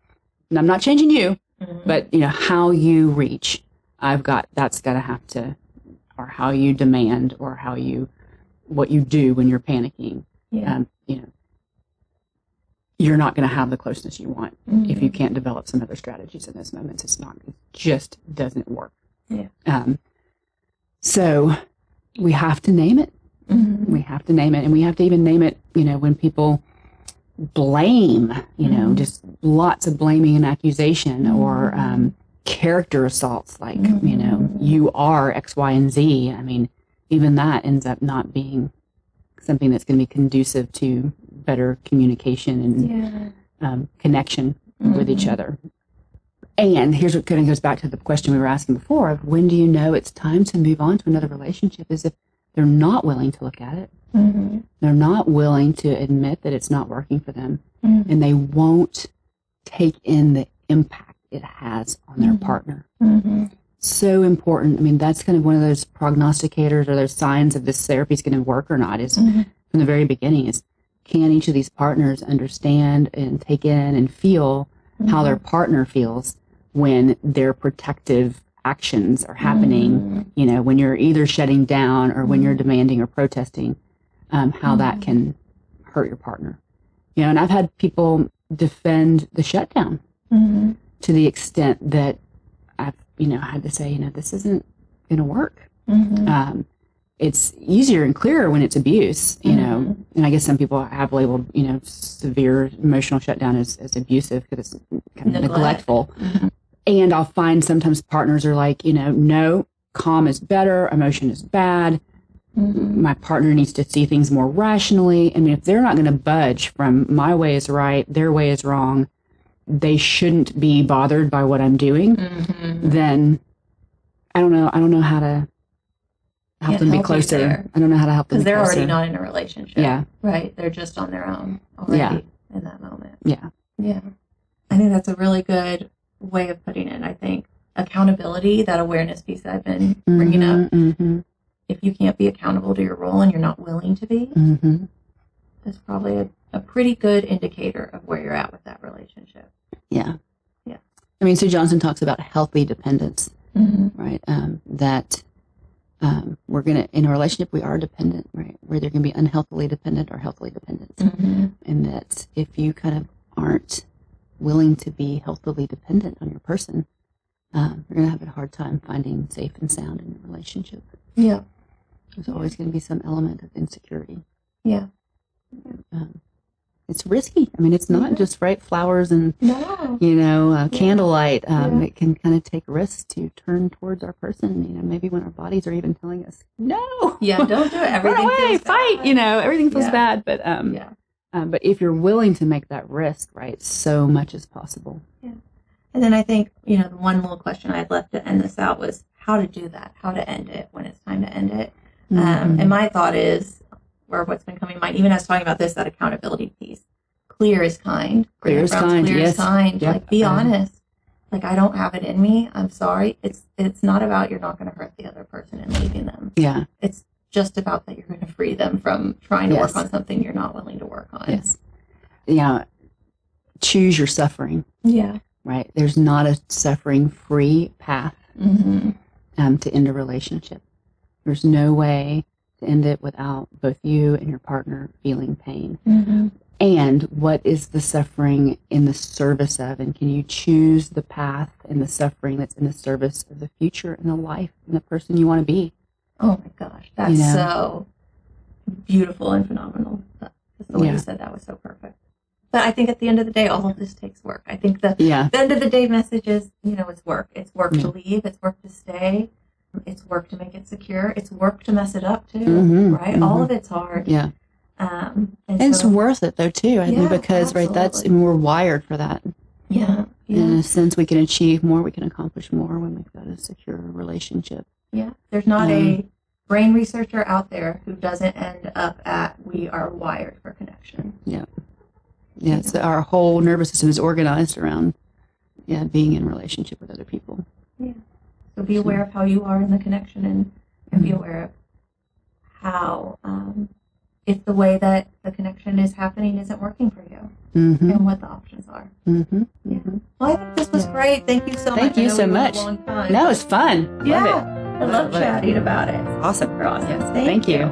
And I'm not changing you, but how you reach, that's got to have to, or how you demand, or what you do when you're panicking. Yeah. You're not going to have the closeness you want if you can't develop some other strategies in those moments. It just doesn't work. Yeah. So we have to name it. Mm-hmm. We have to name it. And we have to even name it, when people blame, just lots of blaming and accusation, or character assaults like, you are X, Y, and Z. I mean, even that ends up not being something that's going to be conducive to better communication and connection with each other. And here's what kind of goes back to the question we were asking before of when do you know it's time to move on to another relationship, is if they're not willing to look at it. Mm-hmm. They're not willing to admit that it's not working for them. Mm-hmm. And they won't take in the impact it has on their partner. Mm-hmm. So important. I mean, that's kind of one of those prognosticators or those signs of this therapy is going to work or not, is from the very beginning, is can each of these partners understand and take in and feel how their partner feels when their protective actions are happening, when you're either shutting down or when you're demanding or protesting, how that can hurt your partner. And I've had people defend the shutdown to the extent that I've, had to say, this isn't going to work. It's easier and clearer when it's abuse, and I guess some people have labeled, severe emotional shutdown as abusive because it's kind of neglectful. And I'll find sometimes partners are like, no, calm is better, emotion is bad. My partner needs to see things more rationally. I mean, if they're not going to budge from my way is right, their way is wrong, they shouldn't be bothered by what I'm doing, then I don't know how to help them be closer. I don't know how to help them be closer. Because they're already not in a relationship. Yeah. Right? They're just on their own already in that moment. Yeah. Yeah. I think that's a really good way of putting it. I think accountability, that awareness piece I've been bringing up, if you can't be accountable to your role and you're not willing to be, that's probably a pretty good indicator of where you're at with that relationship. Yeah. Yeah. I mean, Sue Johnson talks about healthy dependence, right? That we're going to, in a relationship, we are dependent, right? We're either going to be unhealthily dependent or healthily dependent. And that if you kind of aren't willing to be healthily dependent on your person, you're going to have a hard time finding safe and sound in your relationship. Yeah. There's always going to be some element of insecurity. Yeah. It's risky. I mean, it's not just right flowers and, candlelight. It can kind of take risks to turn towards our person, maybe when our bodies are even telling us, no. Yeah, don't do it. Everything run away, fight, everything feels bad. But, but if you're willing to make that risk, right, so much is possible. Yeah. And then I think, the one little question I had left to end this out was how to do that, how to end it when it's time to end it. And my thought is, or what's been coming to mind, even as talking about this, that accountability piece, clear is kind. Clear is kind, clear yes. is kind. Yep. Like, be honest. Like, I don't have it in me. I'm sorry. It's not about you're not going to hurt the other person and leaving them. Yeah. It's just about that you're going to free them from trying to work on something you're not willing to work on. Yes. Yeah. Choose your suffering. Yeah. Right. There's not a suffering-free path to end a relationship. There's no way to end it without both you and your partner feeling pain. And what is the suffering in the service of? And can you choose the path and the suffering that's in the service of the future and the life and the person you want to be? Oh my gosh, that's so beautiful and phenomenal. The way you said that was so perfect. But I think at the end of the day, all of this takes work. I think the end of the day message is, it's work. It's work to leave. It's work to stay. It's work to make it secure. It's work to mess it up too, right? All of it's hard. Yeah. And it's worth it though too. I think because absolutely. we're wired for that. Yeah. In a sense, we can achieve more. We can accomplish more when we've got a secure relationship. Yeah. There's not a brain researcher out there who doesn't end up at we are wired for connection. Yeah. Yeah. So our whole nervous system is organized around being in relationship with other people. Yeah. So be aware of how you are in the connection and be aware of how, if the way that the connection is happening isn't working for you and what the options are. Yeah. Well, I think this was great. Thank you so much. Thank you so much. No, it's fun. Yeah. Love it. I love chatting about it. Awesome. Yes, thank you.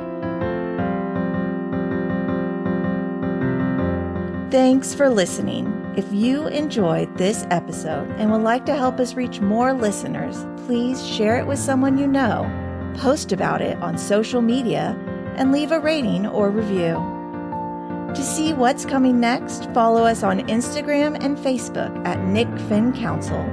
Thanks for listening. If you enjoyed this episode and would like to help us reach more listeners, please share it with someone you know, post about it on social media, and leave a rating or review. To see what's coming next, follow us on Instagram and Facebook at Nick Finn Counsel,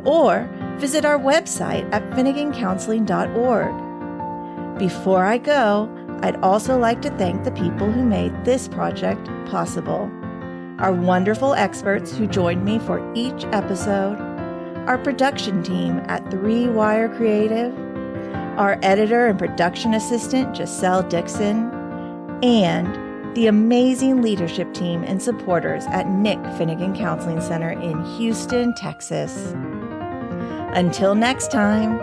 or visit our website at finnegancounseling.org. Before I go, I'd also like to thank the people who made this project possible. Our wonderful experts who joined me for each episode, our production team at 3 Wire Creative, our editor and production assistant, Jacel Dickson, and the amazing leadership team and supporters at Nick Finnegan Counseling Center in Houston, Texas. Until next time.